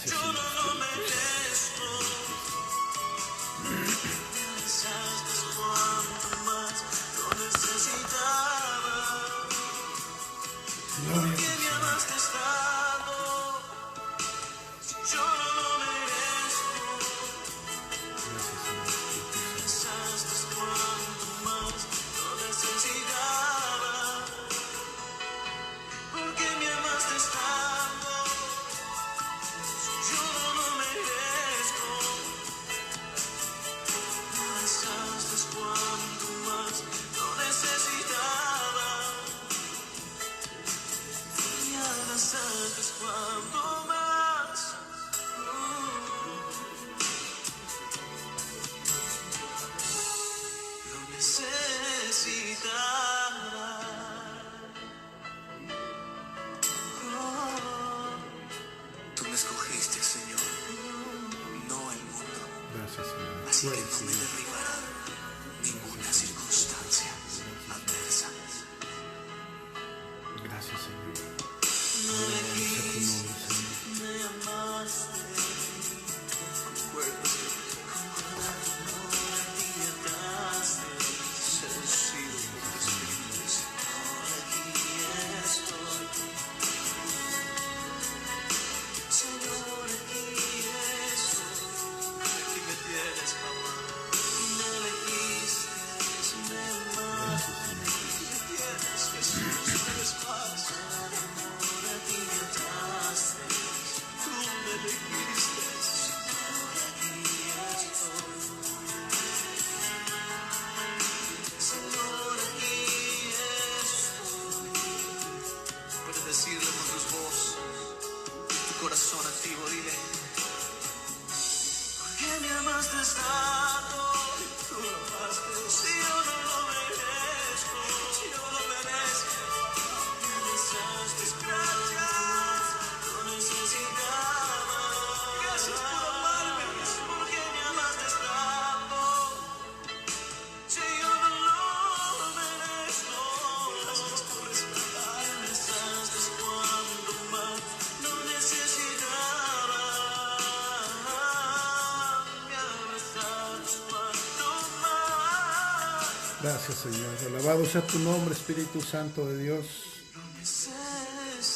Gracias, Señor Espíritu Santo. Gloria a ti, Tú me escogiste, Señor, no el mundo. Gracias, Señor. Así que no me derribará ninguna circunstancia adversa. Gracias, Señor. Gloria a tu nombre, Señor. Me amaste con cuerpos y me ataste, seducido por tu espíritu. Ahora aquí estoy. Señor, aquí estoy. Aquí me tienes, mamá. Me elegiste, me amaste. Aquí me tienes, Jesús, me eres paz. Ahora aquí me ataste. Tú me elegiste. Ahora aquí estoy. Señor, aquí estoy. Puedes decirle con tus voz, tu corazón activo, dile. ¿Por qué me amaste tanto? Tú me amaste. Si yo no lo merezco, si yo no lo merezco. Me besaste, gracias. No necesitaba. Gracias por amarme. ¿Por qué me amaste tanto? Si yo no lo merezco. Gracias por rescatarme. Me besaste cuando más no necesitaba. Me abrazaste cuando más. Gracias, Señor. Alabado sea tu nombre, Espíritu Santo de Dios.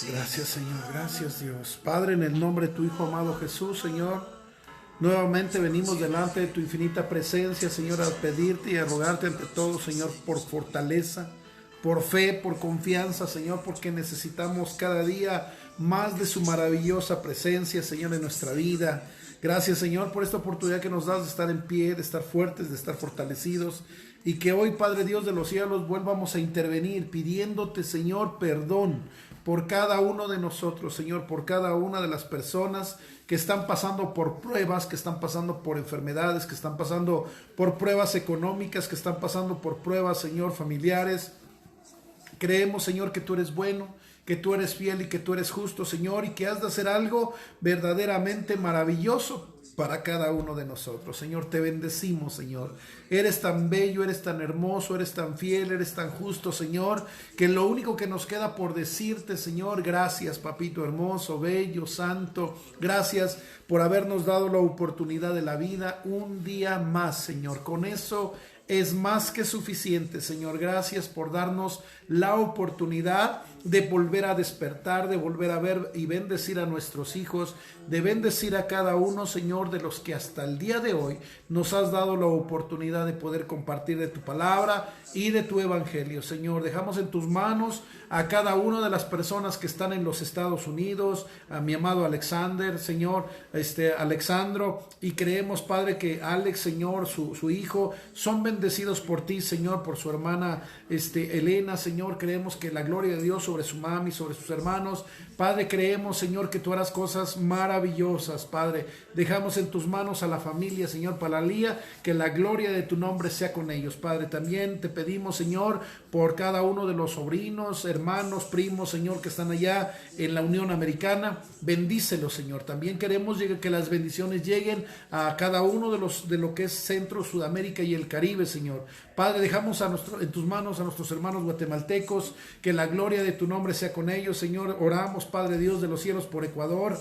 Gracias, Señor. Gracias, Dios. Padre, en el nombre de tu Hijo amado Jesús, Señor, nuevamente venimos delante de tu infinita presencia, Señor, a pedirte y a rogarte ante todo, Señor, por fortaleza, por fe, por confianza, Señor, porque necesitamos cada día más de su maravillosa presencia, Señor, en nuestra vida. Gracias, Señor, por esta oportunidad que nos das de estar en pie, de estar fuertes, de estar fortalecidos, y que hoy, Padre Dios de los cielos, vuelvamos a intervenir pidiéndote, Señor, perdón por cada uno de nosotros, Señor, por cada una de las personas que están pasando por pruebas, que están pasando por enfermedades, que están pasando por pruebas económicas, que están pasando por pruebas, Señor, familiares. Creemos, Señor, que tú eres bueno, que tú eres fiel y que tú eres justo, Señor, y que has de hacer algo verdaderamente maravilloso para cada uno de nosotros. Señor, te bendecimos, Señor. Eres tan bello, eres tan hermoso, eres tan fiel, eres tan justo, Señor, que lo único que nos queda por decirte, Señor, gracias, papito hermoso, bello, santo. Gracias por habernos dado la oportunidad de la vida un día más, Señor. Con eso es más que suficiente, Señor. Gracias por darnos la oportunidad de volver a despertar, de volver a ver y bendecir a nuestros hijos, de bendecir a cada uno, Señor, de los que hasta el día de hoy nos has dado la oportunidad de poder compartir de tu palabra y de tu evangelio, Señor. Dejamos en tus manos a cada una de las personas que están en los Estados Unidos, a mi amado Alexander, Señor, Alexandro, y creemos, Padre, que Alex, Señor, su hijo, son bendecidos por ti, Señor, por su hermana Elena, Señor. Creemos que la gloria de Dios sobre su mami, sobre sus hermanos, Padre, creemos, Señor, que tú harás cosas maravillosas, Padre. Dejamos en tus manos a la familia, Señor, Palalía, que la gloria de tu nombre sea con ellos, Padre. También te pedimos, Señor, por cada uno de los sobrinos, hermanos, primos, Señor, que están allá en la Unión Americana. Bendícelos, Señor. También queremos que las bendiciones lleguen a cada uno de lo que es Centro, Sudamérica y el Caribe, Señor. Padre, dejamos en tus manos a nuestros hermanos guatemaltecos, que la gloria de tu nombre sea con ellos, Señor. Oramos, Padre Dios de los cielos, por Ecuador.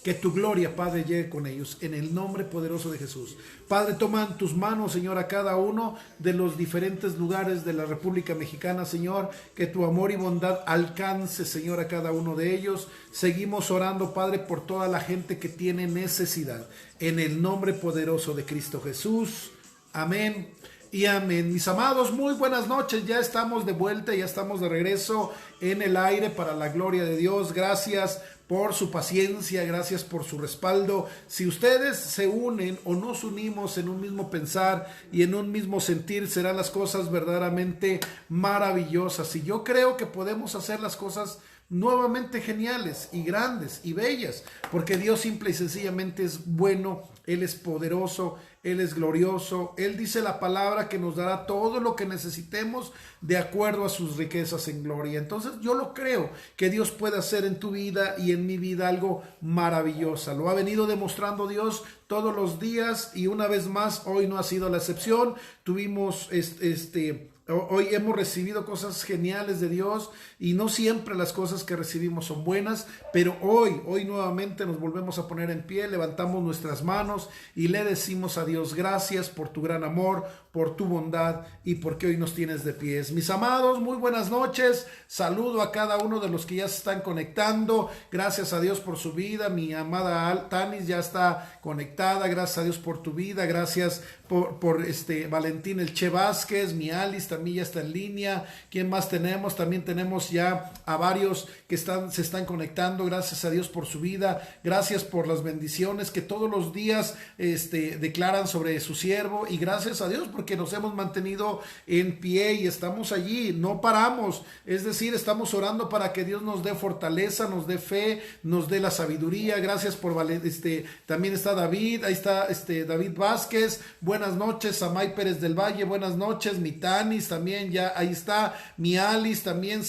Que tu gloria, Padre, llegue con ellos, en el nombre poderoso de Jesús. Padre, toma en tus manos, Señor, a cada uno de los diferentes lugares de la República Mexicana, Señor, que tu amor y bondad alcance, Señor, a cada uno de ellos. Seguimos orando, Padre, por toda la gente que tiene necesidad, en el nombre poderoso de Cristo Jesús. Amén y amén. Mis amados, muy buenas noches. Ya estamos de vuelta, ya estamos de regreso en el aire para la gloria de Dios. Gracias por su paciencia, gracias por su respaldo. Si ustedes se unen o nos unimos en un mismo pensar y en un mismo sentir, serán las cosas verdaderamente maravillosas. Y yo creo que podemos hacer las cosas nuevamente geniales y grandes y bellas, porque Dios simple y sencillamente es bueno, Él es poderoso, Él es glorioso. Él dice la palabra que nos dará todo lo que necesitemos de acuerdo a sus riquezas en gloria. Entonces yo lo creo que Dios puede hacer en tu vida y en mi vida algo maravilloso. Lo ha venido demostrando Dios todos los días y una vez más hoy no ha sido la excepción. Tuvimos hoy hemos recibido cosas geniales de Dios y no siempre las cosas que recibimos son buenas, pero hoy nuevamente nos volvemos a poner en pie, levantamos nuestras manos y le decimos a Dios gracias por tu gran amor, por tu bondad y porque hoy nos tienes de pies. Mis amados, muy buenas noches. Saludo a cada uno de los que ya se están conectando. Gracias a Dios por su vida. Mi amada Tanis ya está conectada. Gracias a Dios por tu vida. Gracias por Valentín el Che Vázquez. Mi Alice también ya está en línea. ¿Quién más tenemos? También tenemos ya a varios que se están conectando. Gracias a Dios por su vida. Gracias por las bendiciones que todos los días declaran sobre su siervo. Y gracias a Dios porque nos hemos mantenido en pie y estamos allí, no paramos, es decir, estamos orando para que Dios nos dé fortaleza, nos dé fe, nos dé la sabiduría. Gracias por también está David, ahí está David Vázquez, buenas noches. Samay Pérez del Valle, buenas noches. Mi Tanis también, ya ahí está. Mi Alice también,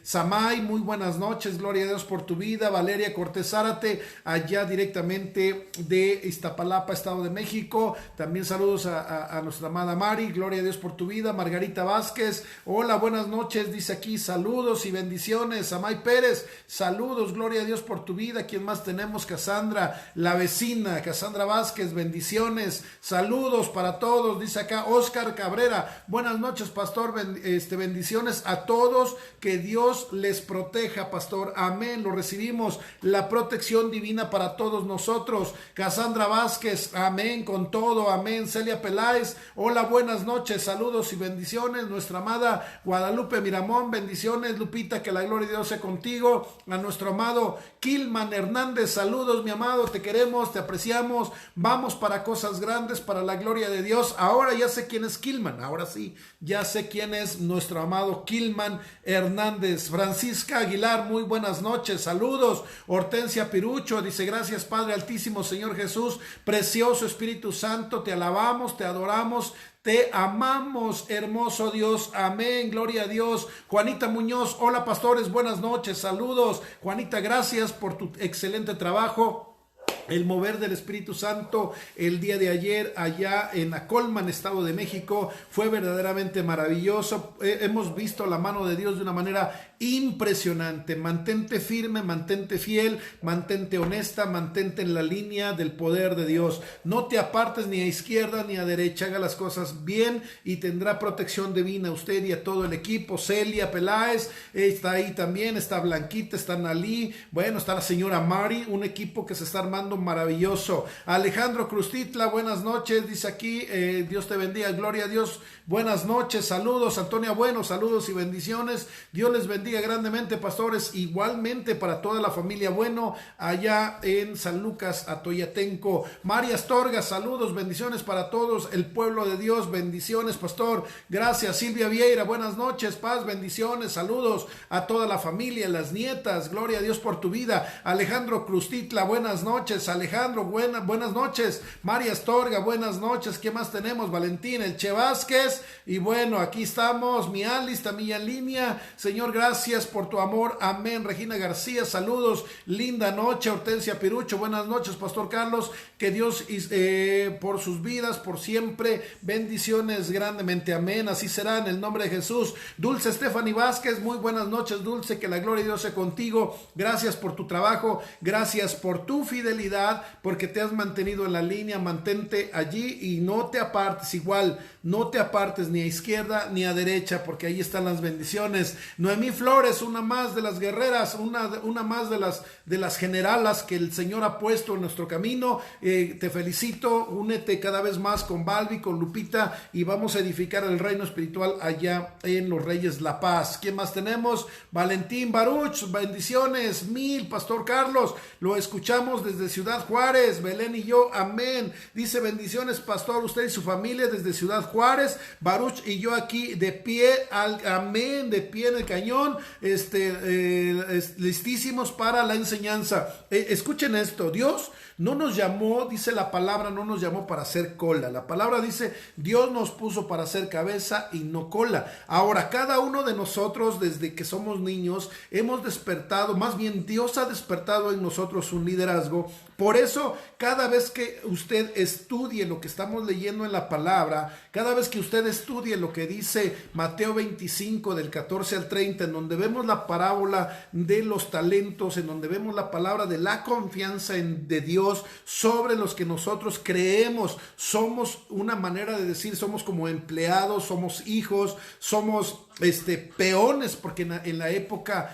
Samay, muy buenas noches, gloria a Dios por tu vida. Valeria Cortés Zárate, allá directamente de Iztapalapa, Estado de México, también saludos a nuestra amada Mari, gloria a Dios por tu vida. Margarita Vázquez, hola, buenas noches, dice aquí, saludos y bendiciones. Samay Pérez, saludos, gloria a Dios por tu vida. ¿Quién más tenemos? Cassandra, la vecina, Cassandra Vázquez, bendiciones, saludos para todos, dice acá. Oscar Cabrera, buenas noches, pastor, bendiciones a todos, que Dios les proteja, pastor, amén, lo recibimos, la protección divina para todos nosotros. Cassandra Vázquez, amén, con todo, amén. Celia Peláez, hola, buenas noches, saludos y bendiciones. Nuestra amada Guadalupe Miramón, bendiciones. Lupita, que la gloria de Dios sea contigo. A nuestro amado Kilman Hernández, saludos, mi amado, te queremos, te apreciamos, vamos para cosas grandes, para la gloria de Dios. Ahora ya sé quién es Kilman, ahora sí, ya sé quién es nuestro amado Kilman Hernández. Francisca Aguilar, muy buenas noches, saludos. Hortensia Pirucho, dice gracias Padre Altísimo, Señor Jesús, precioso Espíritu Santo, te alabamos, te adoramos, te amamos, hermoso Dios, amén, gloria a Dios. Juanita Muñoz, hola pastores, buenas noches, saludos. Juanita, gracias por tu excelente trabajo. El mover del Espíritu Santo el día de ayer allá en Acolman, Estado de México, fue verdaderamente maravilloso. Hemos visto la mano de Dios de una manera impresionante. Mantente firme, mantente fiel, mantente honesta, mantente en la línea del poder de Dios. No te apartes ni a izquierda ni a derecha. Haga las cosas bien y tendrá protección divina a usted y a todo el equipo. Celia Peláez está ahí también, está Blanquita, está Nalí, bueno, está la señora Mari, un equipo que se está armando maravilloso. Alejandro Crustitla, buenas noches, dice aquí, Dios te bendiga, gloria a Dios, buenas noches, saludos. Antonia Bueno, saludos y bendiciones, Dios les bendiga grandemente, pastores, igualmente para toda la familia Bueno allá en San Lucas, Atoyatenco. María Astorga, saludos, bendiciones para todos el pueblo de Dios, bendiciones, pastor, gracias. Silvia Vieira, buenas noches, paz, bendiciones, saludos a toda la familia, las nietas, gloria a Dios por tu vida. Alejandro Crustitla, buenas noches. Alejandro, buenas noches. María Astorga, buenas noches. ¿Qué más tenemos? Valentín, el Che Vázquez. Y bueno, aquí estamos. Mi Alice también en línea. Señor, gracias gracias por tu amor, amén. Regina García, saludos, linda noche. Hortensia Pirucho, buenas noches, Pastor Carlos, que Dios por sus vidas, por siempre, bendiciones grandemente, amén, así será en el nombre de Jesús. Dulce Stephanie Vázquez, muy buenas noches, Dulce, que la gloria de Dios sea contigo. Gracias por tu trabajo, gracias por tu fidelidad, porque te has mantenido en la línea. Mantente allí y no te apartes, igual no te apartes ni a izquierda ni a derecha, porque ahí están las bendiciones. Noemí Flores, una más de las guerreras, una más de las generalas que el Señor ha puesto en nuestro camino. Te felicito, únete cada vez más con Balbi, con Lupita, y vamos a edificar el reino espiritual allá en Los Reyes La Paz. ¿Quién más tenemos? Valentín Baruch, bendiciones mil. Pastor Carlos, lo escuchamos desde Ciudad Juárez, Belén y yo, amén. Dice, bendiciones, pastor, usted y su familia desde Ciudad Juárez, Baruch y yo aquí de pie, amén, de pie en el cañón, listísimos para la enseñanza. Escuchen esto, Dios no nos llamó, dice la palabra, no nos llamó para hacer cola. La palabra dice, Dios nos puso para hacer cabeza y no cola. Ahora, cada uno de nosotros, desde que somos niños, hemos despertado, más bien Dios ha despertado en nosotros un liderazgo. Por eso, cada vez que usted estudie lo que estamos leyendo en la palabra, cada vez que usted estudie lo que dice Mateo 25, del 14 al 30, en donde vemos la parábola de los talentos, en donde vemos la palabra de la confianza de Dios sobre los que nosotros creemos, somos una manera de decir, somos como empleados, somos hijos, somos peones, porque en la época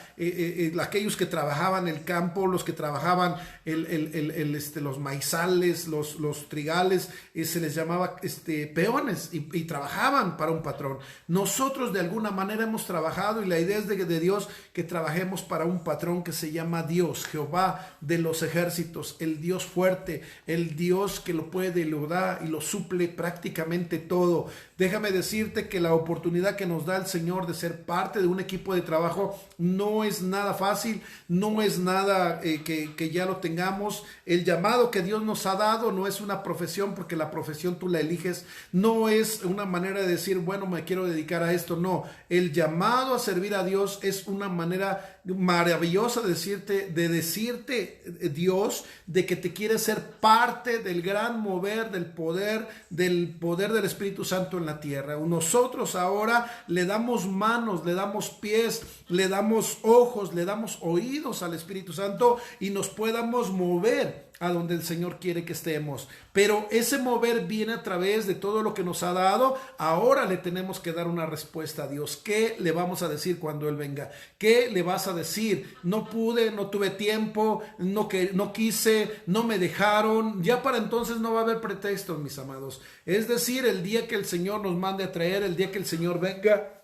aquellos que trabajaban el campo, los que trabajaban los maizales, los trigales, se les llamaba peones y trabajaban para un patrón. Nosotros de alguna manera hemos trabajado, y la idea es de Dios que trabajemos para un patrón que se llama Dios, Jehová de los ejércitos, el Dios fuerte, el Dios que lo puede y lo da y lo suple prácticamente todo. Déjame decirte que la oportunidad que nos da el Señor de ser parte de un equipo de trabajo no es nada fácil, no es nada que ya lo tengamos. El llamado que Dios nos ha dado no es una profesión, porque la profesión tú la eliges, no es una manera de decir, bueno, me quiero dedicar a esto, no. El llamado a servir a Dios es una manera maravillosa de decirte Dios, de que te quiere ser parte del gran mover del poder del Espíritu Santo en la tierra. Nosotros ahora le damos manos, le damos pies, le damos ojos, le damos oídos al Espíritu Santo, y nos podamos mover a donde el Señor quiere que estemos. Pero ese mover viene a través de todo lo que nos ha dado. Ahora le tenemos que dar una respuesta a Dios. ¿Qué le vamos a decir cuando Él venga? ¿Qué le vas a decir? No pude, no tuve tiempo, no quise, no me dejaron. Ya para entonces no va a haber pretextos, mis amados. Es decir, el día que el Señor nos mande a traer, el día que el Señor venga,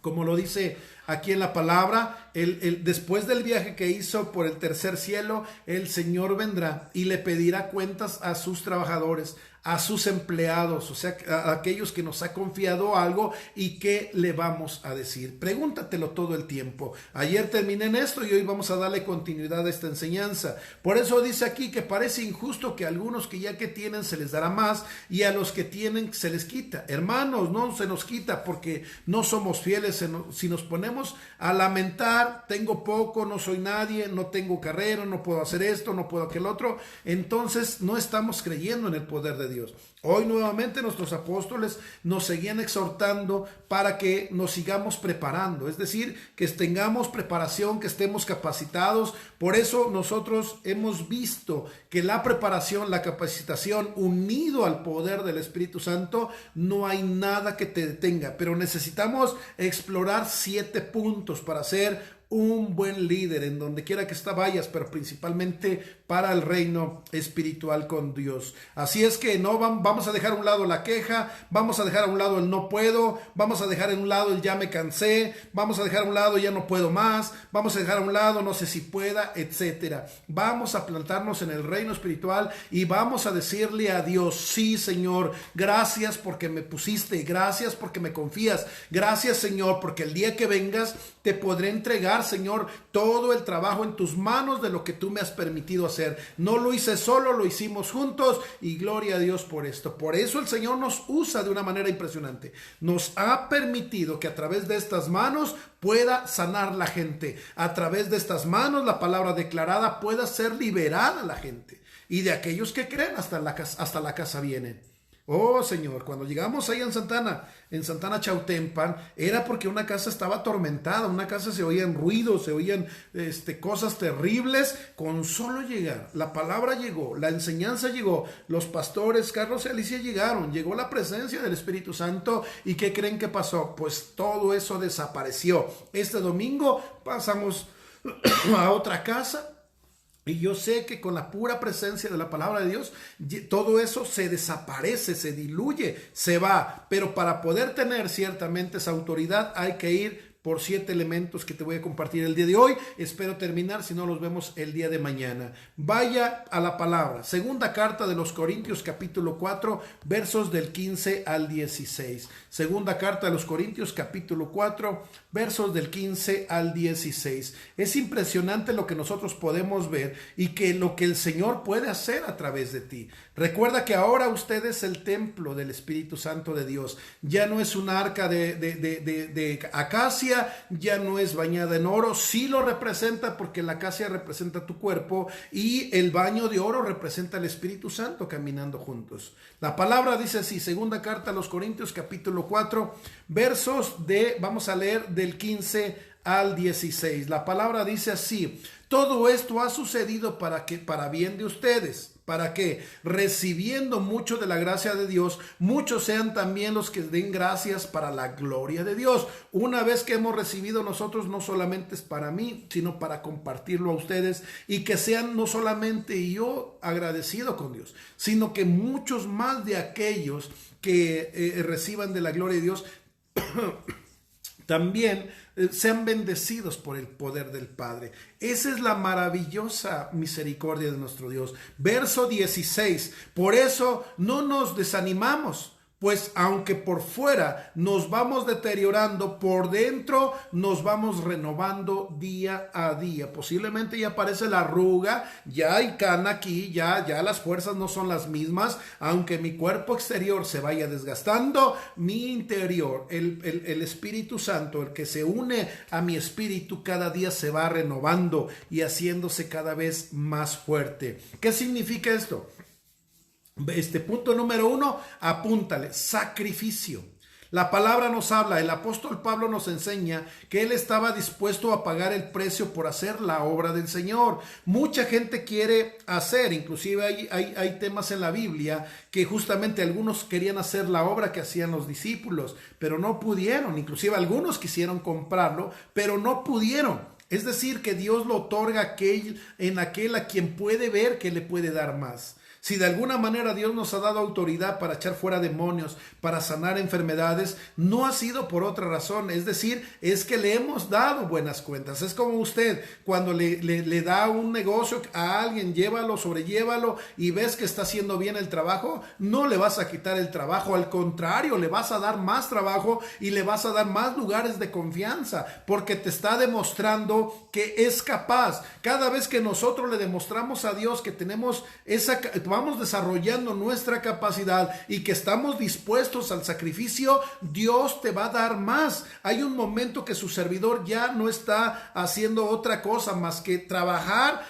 como lo dice aquí en la palabra, después del viaje que hizo por el tercer cielo, el Señor vendrá y le pedirá cuentas a sus trabajadores, a sus empleados, o sea, a aquellos que nos ha confiado algo, y qué le vamos a decir. Pregúntatelo todo el tiempo. Ayer terminé en esto y hoy vamos a darle continuidad a esta enseñanza. Por eso dice aquí que parece injusto que a algunos que ya que tienen se les dará más, y a los que tienen se les quita. Hermanos, no se nos quita porque no somos fieles. Si nos ponemos a lamentar, tengo poco, no soy nadie, no tengo carrera, no puedo hacer esto, no puedo aquel otro, entonces no estamos creyendo en el poder de Dios. Hoy nuevamente nuestros apóstoles nos seguían exhortando para que nos sigamos preparando, es decir, que tengamos preparación, que estemos capacitados. Por eso nosotros hemos visto que la preparación, la capacitación, unido al poder del Espíritu Santo, no hay nada que te detenga, pero necesitamos explorar 7 puntos para ser un buen líder en donde quiera que vayas, pero principalmente para el reino espiritual con Dios. Así es que no vamos a dejar a un lado la queja, vamos a dejar a un lado el no puedo, vamos a dejar a un lado el ya me cansé, vamos a dejar a un lado ya no puedo más, vamos a dejar a un lado no sé si pueda, etcétera. Vamos a plantarnos en el reino espiritual y vamos a decirle a Dios, sí, Señor, gracias porque me pusiste, gracias porque me confías, gracias, Señor, porque el día que vengas te podré entregar entregar, Señor, todo el trabajo en tus manos de lo que tú me has permitido hacer. No lo hice solo, lo hicimos juntos y gloria a Dios por esto. Por eso el Señor nos usa de una manera impresionante. Nos ha permitido que a través de estas manos pueda sanar la gente. A través de estas manos la palabra declarada pueda ser liberada la gente. Y de aquellos que creen hasta la casa vienen. Oh Señor, cuando llegamos ahí en Santana Chautempan, era porque una casa estaba atormentada, una casa se oían ruidos, se oían cosas terribles. Con solo llegar, la palabra llegó, la enseñanza llegó, los pastores Carlos y Alicia llegaron, llegó la presencia del Espíritu Santo. ¿Y qué creen que pasó? Pues todo eso desapareció. Este domingo pasamos a otra casa. Y yo sé que con la pura presencia de la palabra de Dios, todo eso se desaparece, se diluye, se va. Pero para poder tener ciertamente esa autoridad hay que ir por 7 elementos que te voy a compartir el día de hoy. Espero terminar, si no los vemos el día de mañana. Vaya a la palabra. Segunda carta de los Corintios, capítulo 4, versos del 15 al 16. Segunda carta de los Corintios, capítulo 4, versos del 15 al 16. Es impresionante lo que nosotros podemos ver y que lo que el Señor puede hacer a través de ti. Recuerda que ahora usted es el templo del Espíritu Santo de Dios. Ya no es un arca de acacia, ya no es bañada en oro. Sí lo representa porque la acacia representa tu cuerpo y el baño de oro representa el Espíritu Santo caminando juntos. La palabra dice así, segunda carta a los Corintios, capítulo 4, vamos a leer del 15 al 16. La palabra dice así: todo esto ha sucedido para bien de ustedes, para que, recibiendo mucho de la gracia de Dios, muchos sean también los que den gracias para la gloria de Dios. Una vez que hemos recibido nosotros, no solamente es para mí, sino para compartirlo a ustedes, y que sean no solamente yo agradecido con Dios, sino que muchos más de aquellos que reciban de la gloria de Dios también sean bendecidos por el poder del Padre. Esa es la maravillosa misericordia de nuestro Dios. Verso 16. Por eso no nos desanimamos, pues aunque por fuera nos vamos deteriorando, por dentro nos vamos renovando día a día. Posiblemente ya aparece la arruga, ya hay cana aquí, ya las fuerzas no son las mismas. Aunque mi cuerpo exterior se vaya desgastando, mi interior, el Espíritu Santo, el que se une a mi espíritu, cada día se va renovando y haciéndose cada vez más fuerte. ¿Qué significa esto? Punto número 1, apúntale: sacrificio. La palabra nos habla, el apóstol Pablo nos enseña que él estaba dispuesto a pagar el precio por hacer la obra del Señor. Mucha gente quiere hacer, inclusive hay temas en la Biblia que justamente algunos querían hacer la obra que hacían los discípulos, pero no pudieron. Inclusive algunos quisieron comprarlo, pero no pudieron. Es decir, que Dios lo otorga en aquel a quien puede ver que le puede dar más. Si de alguna manera Dios nos ha dado autoridad para echar fuera demonios, para sanar enfermedades, no ha sido por otra razón. Es decir, es que le hemos dado buenas cuentas. Es como usted cuando le da un negocio a alguien, sobrellévalo y ves que está haciendo bien el trabajo, no le vas a quitar el trabajo. Al contrario, le vas a dar más trabajo y le vas a dar más lugares de confianza porque te está demostrando que es capaz. Cada vez que nosotros le demostramos a Dios que tenemos vamos desarrollando nuestra capacidad y que estamos dispuestos al sacrificio, Dios te va a dar más. Hay un momento que su servidor ya no está haciendo otra cosa más que trabajar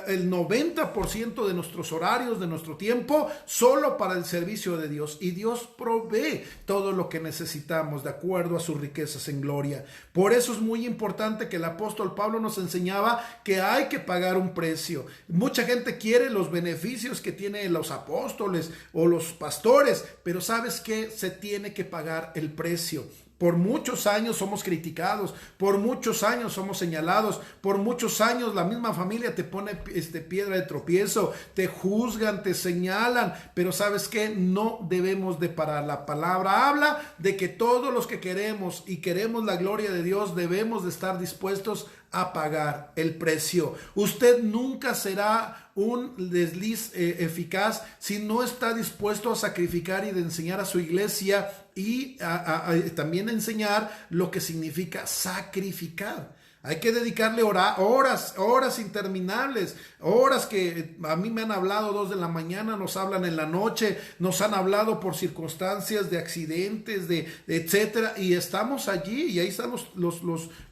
el 90% de nuestros horarios, de nuestro tiempo, solo para el servicio de Dios. Y Dios provee todo lo que necesitamos de acuerdo a sus riquezas en gloria. Por eso es muy importante que el apóstol Pablo nos enseñaba que hay que pagar un precio. Mucha gente quiere los beneficios que tienen los apóstoles o los pastores, pero ¿sabes qué? Se tiene que pagar el precio. Por muchos años somos criticados, por muchos años somos señalados, por muchos años la misma familia te pone piedra de tropiezo, te juzgan, te señalan, pero ¿sabes qué? No debemos de parar. La palabra habla de que todos los que queremos y queremos la gloria de Dios debemos de estar dispuestos a pagar el precio. Usted nunca será un desliz eficaz si no está dispuesto a sacrificar y de enseñar a su iglesia y también enseñar lo que significa sacrificar. Hay que dedicarle horas interminables, horas que a mí me han hablado 2 de la mañana, nos hablan en la noche, nos han hablado por circunstancias de accidentes, de etcétera, y estamos allí y ahí están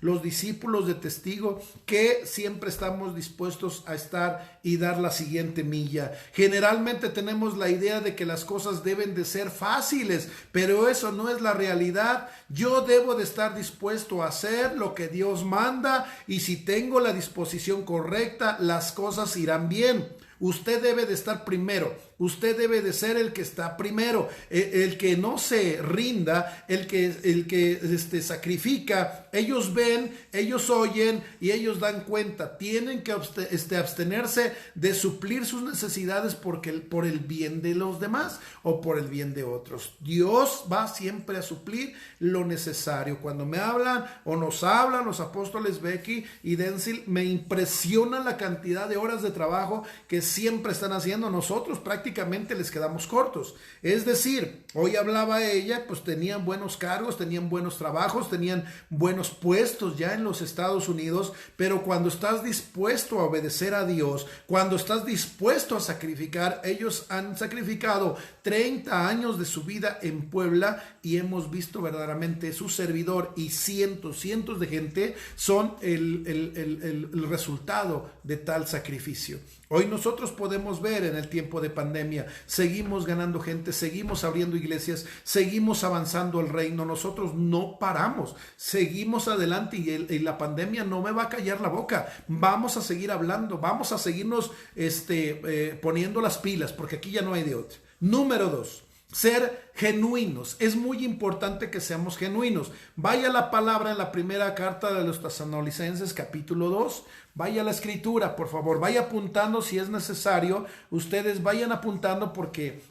los discípulos de testigo que siempre estamos dispuestos a estar y dar la siguiente milla. Generalmente tenemos la idea de que las cosas deben de ser fáciles, pero eso no es la realidad. Yo debo de estar dispuesto a hacer lo que Dios manda, y si tengo la disposición correcta, las cosas irán bien. Usted debe de estar primero, usted debe de ser el que está primero, el que no se rinda, el que sacrifica. Ellos ven, ellos oyen y ellos dan cuenta. Tienen que abstenerse de suplir sus necesidades por el bien de los demás o por el bien de otros. Dios va siempre a suplir lo necesario. Cuando me hablan o nos hablan los apóstoles Becky y Denzil, me impresiona la cantidad de horas de trabajo que siempre están haciendo. Nosotros prácticamente les quedamos cortos. Es decir, hoy hablaba ella, pues tenían buenos cargos, tenían buenos trabajos, tenían buenos puestos ya en los Estados Unidos, pero cuando estás dispuesto a obedecer a Dios, cuando estás dispuesto a sacrificar, ellos han sacrificado 30 años de su vida en Puebla y hemos visto verdaderamente su servidor y cientos de gente son el resultado de tal sacrificio. Hoy nosotros podemos ver en el tiempo de pandemia, seguimos ganando gente, seguimos abriendo iglesias, seguimos avanzando el reino, nosotros no paramos, seguimos adelante y la pandemia no me va a callar la boca, vamos a seguir hablando, vamos a seguirnos poniendo las pilas, porque aquí ya no hay de otra. Número 2. Ser genuinos. Es muy importante que seamos genuinos. Vaya la palabra en la primera carta de los Tesalonicenses, capítulo 2. Vaya la escritura, por favor. Vaya apuntando si es necesario. Ustedes vayan apuntando porque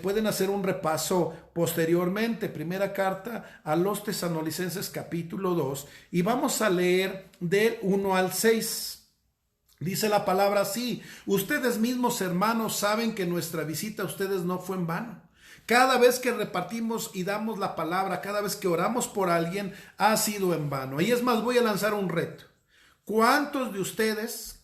pueden hacer un repaso posteriormente. Primera carta a los Tesalonicenses, capítulo 2. Y vamos a leer del 1 al 6. Dice la palabra así: ustedes mismos, hermanos, saben que nuestra visita a ustedes no fue en vano. Cada vez que repartimos y damos la palabra, cada vez que oramos por alguien, ha sido en vano. Y es más, voy a lanzar un reto. ¿Cuántos de ustedes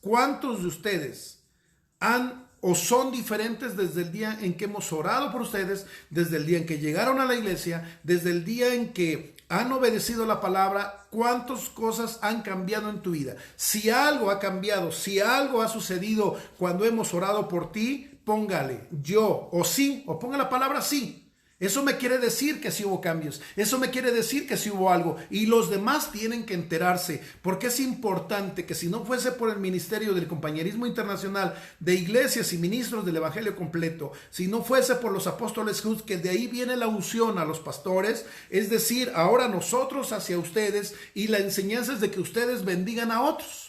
han o son diferentes desde el día en que hemos orado por ustedes, desde el día en que llegaron a la iglesia, desde el día en que han obedecido la palabra? ¿Cuántas cosas han cambiado en tu vida? Si algo ha cambiado, si algo ha sucedido cuando hemos orado por ti, póngale yo o sí, o ponga la palabra sí. Eso me quiere decir que sí hubo cambios. Eso me quiere decir que sí hubo algo. Y los demás tienen que enterarse. Porque es importante que si no fuese por el ministerio del compañerismo internacional de iglesias y ministros del evangelio completo, si no fuese por los apóstoles Hus, que de ahí viene la unción a los pastores, es decir, ahora nosotros hacia ustedes, y la enseñanza es de que ustedes bendigan a otros.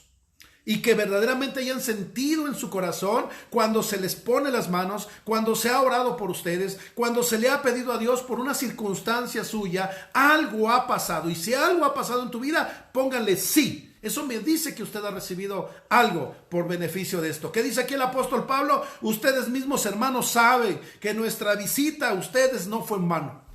Y que verdaderamente hayan sentido en su corazón cuando se les pone las manos, cuando se ha orado por ustedes, cuando se le ha pedido a Dios por una circunstancia suya, algo ha pasado. Y si algo ha pasado en tu vida, pónganle sí. Eso me dice que usted ha recibido algo por beneficio de esto. ¿Qué dice aquí el apóstol Pablo? Ustedes mismos, hermanos, saben que nuestra visita a ustedes no fue en vano.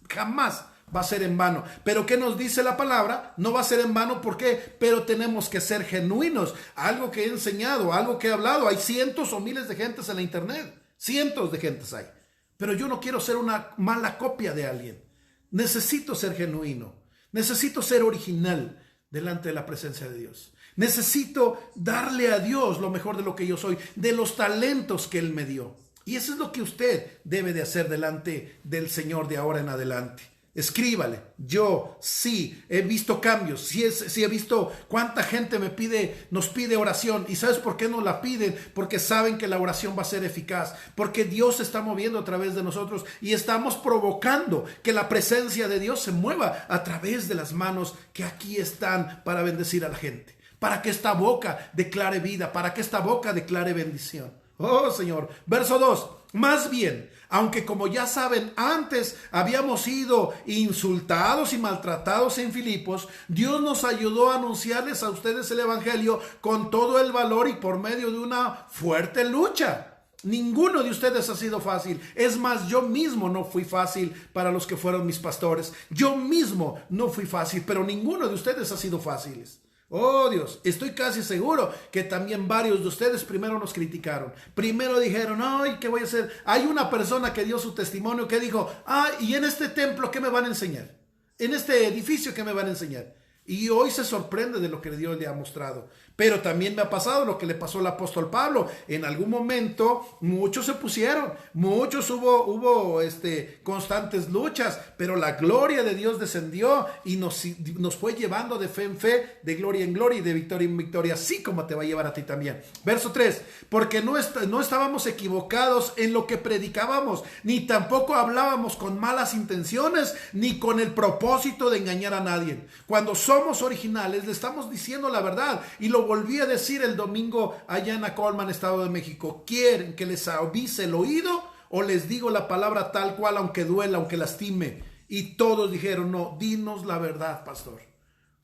Jamás va a ser en vano. Pero ¿qué nos dice la palabra? No va a ser en vano. ¿Por qué? Pero tenemos que ser genuinos. Algo que he enseñado, algo que he hablado. Hay cientos o miles de gentes en la internet. Cientos de gentes hay. Pero yo no quiero ser una mala copia de alguien. Necesito ser genuino. Necesito ser original delante de la presencia de Dios. Necesito darle a Dios lo mejor de lo que yo soy, de los talentos que Él me dio. Y eso es lo que usted debe de hacer delante del Señor de ahora en adelante. Escríbale: yo sí he visto cambios, sí he visto cuánta gente nos pide oración. ¿Y sabes por qué nos la piden? Porque saben que la oración va a ser eficaz, porque Dios se está moviendo a través de nosotros y estamos provocando que la presencia de Dios se mueva a través de las manos que aquí están para bendecir a la gente, para que esta boca declare vida, para que esta boca declare bendición. Oh Señor. Verso 2. Más bien, aunque como ya saben, antes habíamos sido insultados y maltratados en Filipos, Dios nos ayudó a anunciarles a ustedes el evangelio con todo el valor y por medio de una fuerte lucha. Ninguno de ustedes ha sido fácil. Es más, yo mismo no fui fácil para los que fueron mis pastores. Yo mismo no fui fácil, pero ninguno de ustedes ha sido fáciles. Oh Dios, estoy casi seguro que también varios de ustedes primero nos criticaron. Primero dijeron, ay, ¿qué voy a hacer? Hay una persona que dio su testimonio que dijo, y en este templo, ¿qué me van a enseñar? En este edificio, ¿qué me van a enseñar? Y hoy se sorprende de lo que Dios le ha mostrado. Pero también me ha pasado lo que le pasó al apóstol Pablo. En algún momento muchos se pusieron, muchos hubo constantes luchas, pero la gloria de Dios descendió y nos fue llevando de fe en fe, de gloria en gloria y de victoria en victoria, así como te va a llevar a ti también. Verso 3, porque no estábamos equivocados en lo que predicábamos, ni tampoco hablábamos con malas intenciones, ni con el propósito de engañar a nadie. Cuando somos originales, le estamos diciendo la verdad, y lo volví a decir el domingo allá en Acolman, Estado de México. ¿Quieren que les avise el oído o les digo la palabra tal cual, aunque duela, aunque lastime? Y todos dijeron, no, dinos la verdad, pastor.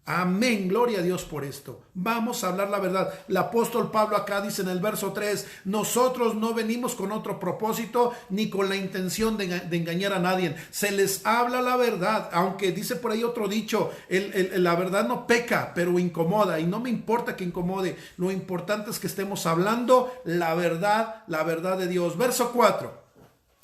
Amén, gloria a Dios por esto. Vamos a hablar la verdad. El apóstol Pablo acá dice en el verso 3, nosotros no venimos con otro propósito ni con la intención de engañar a nadie. Se les habla la verdad, aunque dice por ahí otro dicho, la verdad no peca, pero incomoda, y no me importa que incomode. Lo importante es que estemos hablando la verdad de Dios. Verso 4.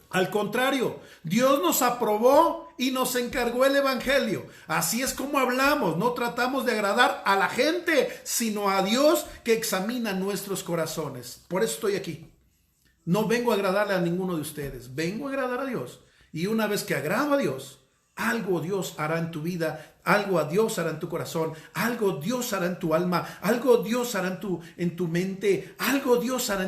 Al contrario, Dios nos aprobó y nos encargó el evangelio. Así es como hablamos, no tratamos de agradar a la gente, sino a Dios que examina nuestros corazones. Por eso estoy aquí. No vengo a agradarle a ninguno de ustedes, vengo a agradar a Dios. Y una vez que agrado a Dios, algo Dios hará en tu vida, algo a Dios hará en tu corazón, algo Dios hará en tu alma, algo Dios hará en tu mente, algo Dios hará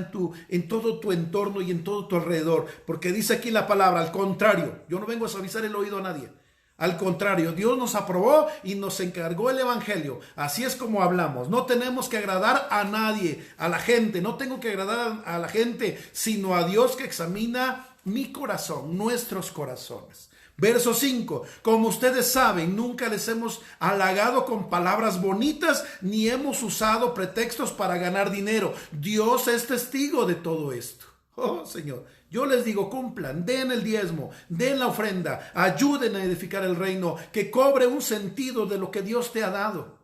en todo tu entorno y en todo tu alrededor. Porque dice aquí la palabra, al contrario, yo no vengo a suavizar el oído a nadie. Al contrario, Dios nos aprobó y nos encargó el evangelio. Así es como hablamos. No tenemos que agradar a nadie, a la gente. No tengo que agradar a la gente, sino a Dios que examina mi corazón, nuestros corazones. Verso 5, como ustedes saben, nunca les hemos halagado con palabras bonitas, ni hemos usado pretextos para ganar dinero. Dios es testigo de todo esto. Oh Señor, yo les digo, cumplan, den el diezmo, den la ofrenda, ayuden a edificar el reino, que cobre un sentido de lo que Dios te ha dado.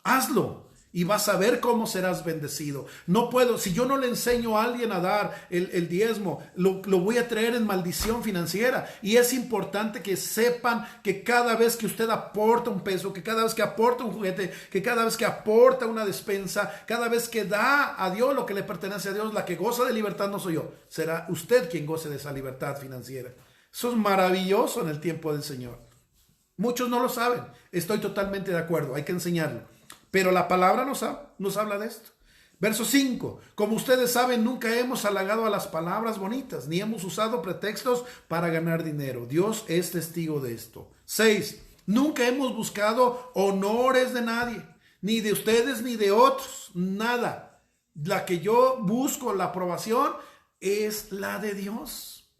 Hazlo. Y vas a ver cómo serás bendecido. No puedo, si yo no le enseño a alguien a dar el diezmo, lo voy a traer en maldición financiera. Y es importante que sepan que cada vez que usted aporta un peso, que cada vez que aporta un juguete, que cada vez que aporta una despensa, cada vez que da a Dios lo que le pertenece a Dios, la que goza de libertad no soy yo. Será usted quien goce de esa libertad financiera. Eso es maravilloso en el tiempo del Señor. Muchos no lo saben. Estoy totalmente de acuerdo. Hay que enseñarlo. Pero la palabra nos habla de esto. Verso 5. Como ustedes saben, nunca hemos halagado a las palabras bonitas, ni hemos usado pretextos para ganar dinero. Dios es testigo de esto. 6. Nunca hemos buscado honores de nadie, ni de ustedes ni de otros. Nada. La que yo busco, la aprobación, es la de Dios.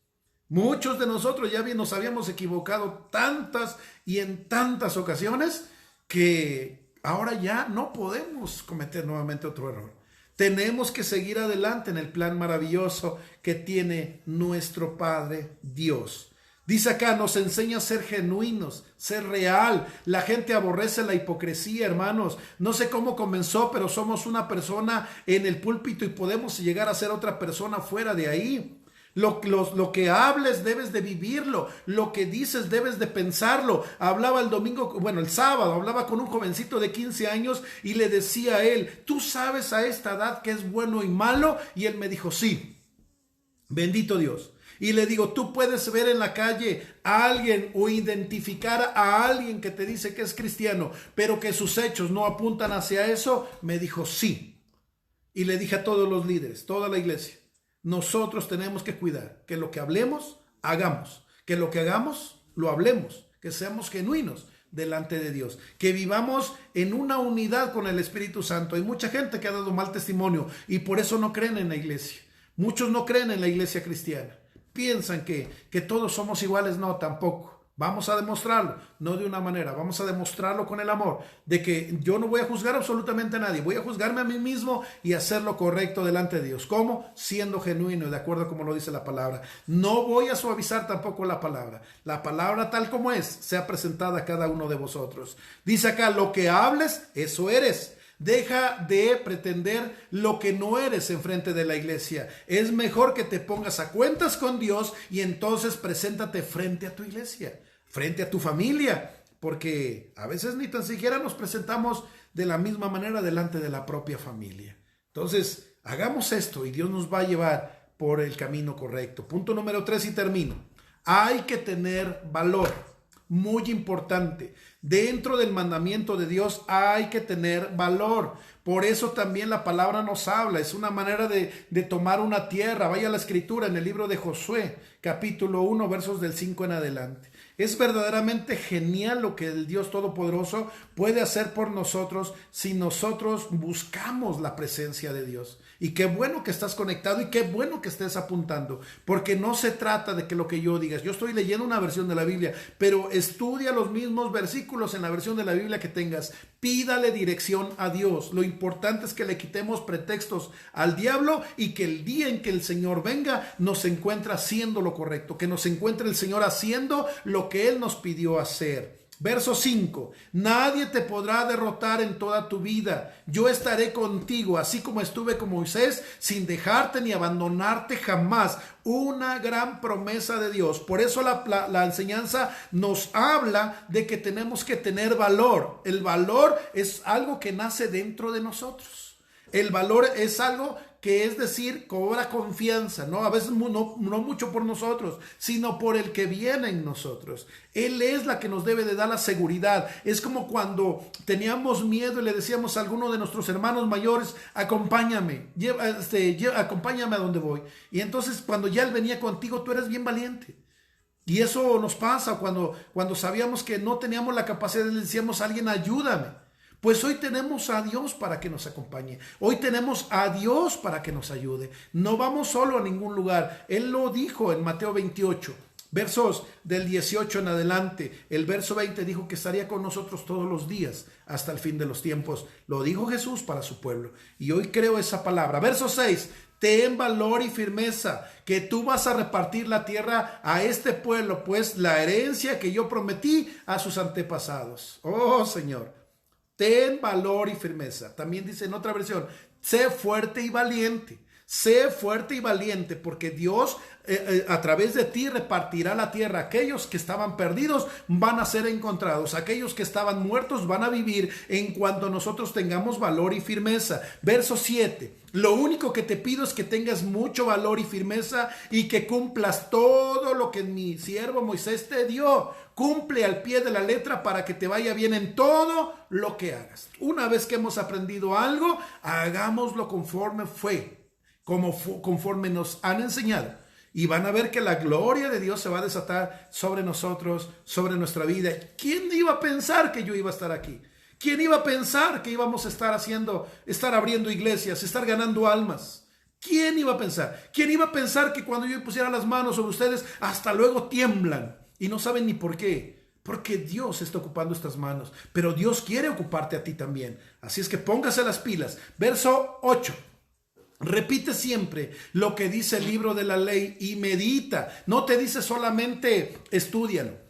Muchos de nosotros ya bien nos habíamos equivocado tantas y en tantas ocasiones que ahora ya no podemos cometer nuevamente otro error. Tenemos que seguir adelante en el plan maravilloso que tiene nuestro Padre Dios. Dice acá, nos enseña a ser genuinos, ser real. La gente aborrece la hipocresía, hermanos. No sé cómo comenzó, pero somos una persona en el púlpito y podemos llegar a ser otra persona fuera de ahí. Lo que hables debes de vivirlo, lo que dices debes de pensarlo. Hablaba el sábado, hablaba con un jovencito de 15 años y le decía a él, ¿tú sabes a esta edad qué es bueno y malo? Y él me dijo, sí, bendito Dios. Y le digo, ¿tú puedes ver en la calle a alguien o identificar a alguien que te dice que es cristiano, pero que sus hechos no apuntan hacia eso? Me dijo, sí. Y le dije a todos los líderes, toda la iglesia, nosotros tenemos que cuidar que lo que hablemos, hagamos. Que lo que hagamos, lo hablemos. Que seamos genuinos delante de Dios. Que vivamos en una unidad con el Espíritu Santo. Hay mucha gente que ha dado mal testimonio y por eso no creen en la iglesia. Muchos no creen en la iglesia cristiana. Piensan que todos somos iguales. No, tampoco. Vamos a demostrarlo, no de una manera, vamos a demostrarlo con el amor, de que yo no voy a juzgar absolutamente a nadie, voy a juzgarme a mí mismo y hacer lo correcto delante de Dios. ¿Cómo? Siendo genuino, de acuerdo a como lo dice la palabra. No voy a suavizar tampoco la palabra tal como es, sea presentada a cada uno de vosotros. Dice acá, lo que hables, eso eres. Deja de pretender lo que no eres enfrente de la iglesia. Es mejor que te pongas a cuentas con Dios y entonces preséntate frente a tu iglesia, frente a tu familia, porque a veces ni tan siquiera nos presentamos de la misma manera delante de la propia familia. Entonces, hagamos esto y Dios nos va a llevar por el camino correcto. Punto número 3 y termino. Hay que tener valor, muy importante. Dentro del mandamiento de Dios hay que tener valor. Por eso también la palabra nos habla. Es una manera de tomar una tierra. Vaya a la escritura en el libro de Josué, capítulo 1, versos del 5 en adelante. Es verdaderamente genial lo que el Dios Todopoderoso puede hacer por nosotros si nosotros buscamos la presencia de Dios. Y qué bueno que estás conectado y qué bueno que estés apuntando, porque no se trata de que lo que yo digas. Yo estoy leyendo una versión de la Biblia, pero estudia los mismos versículos en la versión de la Biblia que tengas. Pídale dirección a Dios. Lo importante es que le quitemos pretextos al diablo y que el día en que el Señor venga nos encuentre haciendo lo correcto, que nos encuentre el Señor haciendo lo que Él nos pidió hacer. Verso 5, nadie te podrá derrotar en toda tu vida. Yo estaré contigo, así como estuve con Moisés, sin dejarte ni abandonarte jamás. Una gran promesa de Dios. Por eso la enseñanza nos habla de que tenemos que tener valor. El valor es algo que nace dentro de nosotros. El valor es algo que, es decir, cobra confianza, ¿no? A veces no mucho por nosotros, sino por el que viene en nosotros. Él es la que nos debe de dar la seguridad. Es como cuando teníamos miedo y le decíamos a alguno de nuestros hermanos mayores, acompáñame, acompáñame a donde voy. Y entonces cuando ya él venía contigo, tú eres bien valiente. Y eso nos pasa cuando sabíamos que no teníamos la capacidad, le decíamos a alguien, ayúdame. Pues hoy tenemos a Dios para que nos acompañe. Hoy tenemos a Dios para que nos ayude. No vamos solo a ningún lugar. Él lo dijo en Mateo 28, versos del 18 en adelante. El verso 20 dijo que estaría con nosotros todos los días hasta el fin de los tiempos. Lo dijo Jesús para su pueblo. Y hoy creo esa palabra. Verso 6. Ten valor y firmeza, que tú vas a repartir la tierra a este pueblo, pues la herencia que yo prometí a sus antepasados. Oh, Señor. Ten valor y firmeza. También dice en otra versión, sé fuerte y valiente. Sé fuerte y valiente, porque Dios a través de ti repartirá la tierra. Aquellos que estaban perdidos van a ser encontrados. Aquellos que estaban muertos van a vivir en cuanto nosotros tengamos valor y firmeza. Verso 7. Lo único que te pido es que tengas mucho valor y firmeza y que cumplas todo lo que mi siervo Moisés te dio. Cumple al pie de la letra para que te vaya bien en todo lo que hagas. Una vez que hemos aprendido algo, hagámoslo conforme conforme nos han enseñado. Y van a ver que la gloria de Dios se va a desatar sobre nosotros, sobre nuestra vida. ¿Quién iba a pensar que yo iba a estar aquí? ¿Quién iba a pensar que íbamos a estar abriendo iglesias, estar ganando almas? ¿Quién iba a pensar? ¿Quién iba a pensar que cuando yo pusiera las manos sobre ustedes, hasta luego tiemblan y no saben ni por qué? Porque Dios está ocupando estas manos, pero Dios quiere ocuparte a ti también. Así es que póngase las pilas. Verso 8. Repite siempre lo que dice el libro de la ley y medita. No te dice solamente estúdialo.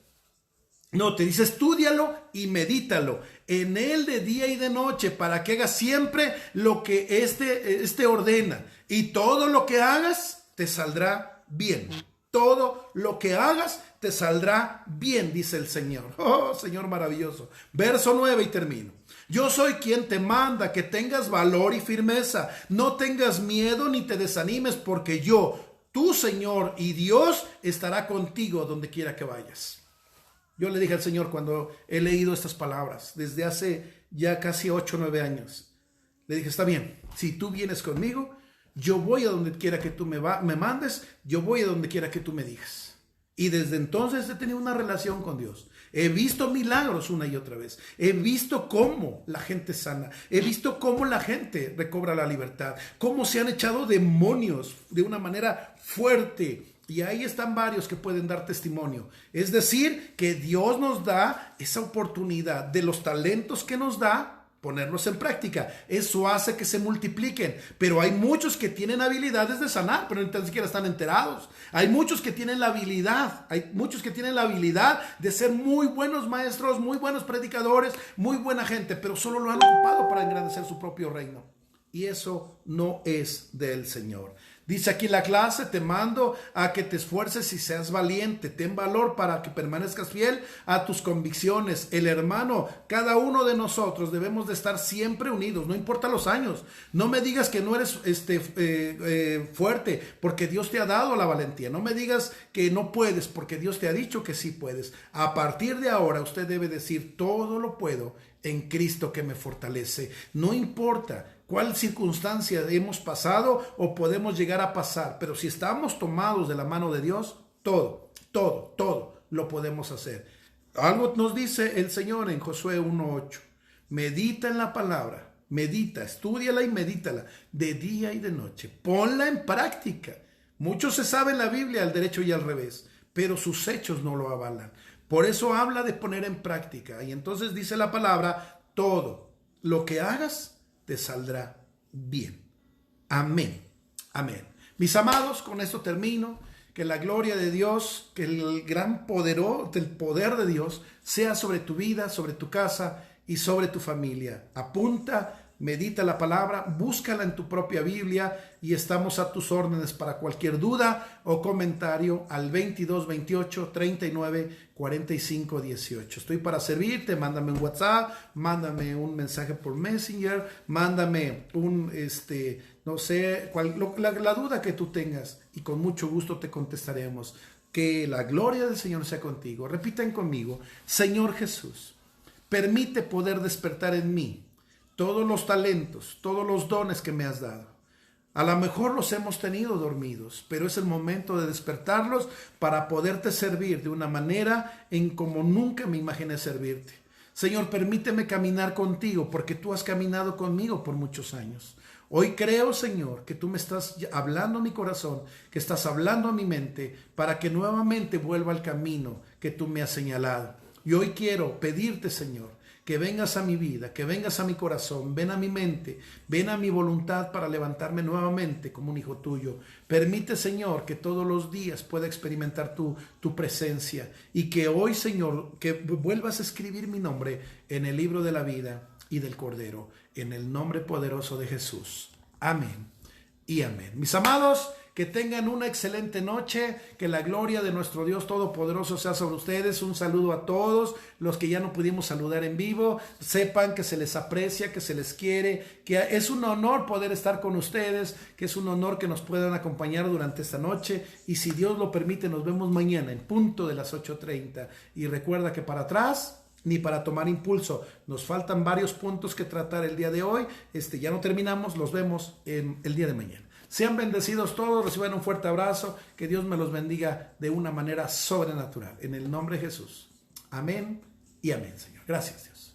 No, te dice estúdialo y medítalo en él de día y de noche para que hagas siempre lo que este ordena. Y todo lo que hagas te saldrá bien. Todo lo que hagas te saldrá bien, dice el Señor. Oh, Señor maravilloso. Verso 9 y termino. Yo soy quien te manda que tengas valor y firmeza. No tengas miedo ni te desanimes, porque yo, tu Señor y Dios, estará contigo donde quiera que vayas. Yo le dije al Señor cuando he leído estas palabras, desde hace ya casi 8 o 9 años, le dije, está bien, si tú vienes conmigo, yo voy a donde quiera que tú me mandes, yo voy a donde quiera que tú me digas. Y desde entonces he tenido una relación con Dios. He visto milagros una y otra vez. He visto cómo la gente sana. He visto cómo la gente recobra la libertad. Cómo se han echado demonios de una manera fuerte. Y ahí están varios que pueden dar testimonio. Es decir, que Dios nos da esa oportunidad de los talentos que nos da. ponerlos en práctica. Eso hace que se multipliquen. Pero hay muchos que tienen habilidades de sanar, pero ni siquiera están enterados. Hay muchos que tienen la habilidad, de ser muy buenos maestros, muy buenos predicadores, muy buena gente, pero solo lo han ocupado para engrandecer su propio reino. Y eso no es del Señor. Dice aquí la clase: te mando a que te esfuerces y seas valiente. Ten valor para que permanezcas fiel a tus convicciones. El hermano, cada uno de nosotros debemos de estar siempre unidos, no importa los años. No me digas que no eres fuerte, porque Dios te ha dado la valentía. No me digas que no puedes, porque Dios te ha dicho que sí puedes. A partir de ahora usted debe decir: todo lo puedo en Cristo que me fortalece. No importa cuál circunstancia hemos pasado o podemos llegar a pasar, pero si estamos tomados de la mano de Dios, todo lo podemos hacer. Algo nos dice el Señor en Josué 1:8. Medita en la palabra, estúdiala y medítala de día y de noche. Ponla en práctica. Muchos se saben la Biblia al derecho y al revés, pero sus hechos no lo avalan. Por eso habla de poner en práctica. Y entonces dice la palabra: todo lo que hagas te saldrá bien. Amén. Amén. Mis amados, con esto termino. Que la gloria de Dios, que el gran poder de Dios sea sobre tu vida, sobre tu casa y sobre tu familia. Apunta, medita la palabra, búscala en tu propia Biblia y estamos a tus órdenes para cualquier duda o comentario al 22 28 39 45 18. Estoy para servirte. Mándame un WhatsApp, mándame un mensaje por Messenger, mándame la duda que tú tengas y con mucho gusto te contestaremos. Que la gloria del Señor sea contigo. Repiten conmigo: Señor Jesús, permite poder despertar en mí todos los talentos, todos los dones que me has dado. A lo mejor los hemos tenido dormidos, pero es el momento de despertarlos para poderte servir de una manera en como nunca me imaginé servirte. Señor, permíteme caminar contigo, porque tú has caminado conmigo por muchos años. Hoy creo, Señor, que tú me estás hablando a mi corazón, que estás hablando a mi mente, para que nuevamente vuelva al camino que tú me has señalado. Y hoy quiero pedirte, Señor, que vengas a mi vida, que vengas a mi corazón, ven a mi mente, ven a mi voluntad para levantarme nuevamente como un hijo tuyo. Permite, Señor, que todos los días pueda experimentar tu presencia y que hoy, Señor, que vuelvas a escribir mi nombre en el libro de la vida y del Cordero, en el nombre poderoso de Jesús. Amén y amén. Mis amados, que tengan una excelente noche, que la gloria de nuestro Dios Todopoderoso sea sobre ustedes. Un saludo a todos los que ya no pudimos saludar en vivo. Sepan que se les aprecia, que se les quiere, que es un honor poder estar con ustedes, que es un honor que nos puedan acompañar durante esta noche. Y si Dios lo permite, nos vemos mañana en punto de las 8:30. Y recuerda que para atrás ni para tomar impulso. Nos faltan varios puntos que tratar el día de hoy. Ya no terminamos, los vemos el día de mañana. Sean bendecidos todos, reciban un fuerte abrazo, que Dios me los bendiga de una manera sobrenatural. En el nombre de Jesús. Amén y amén, Señor. Gracias, Dios.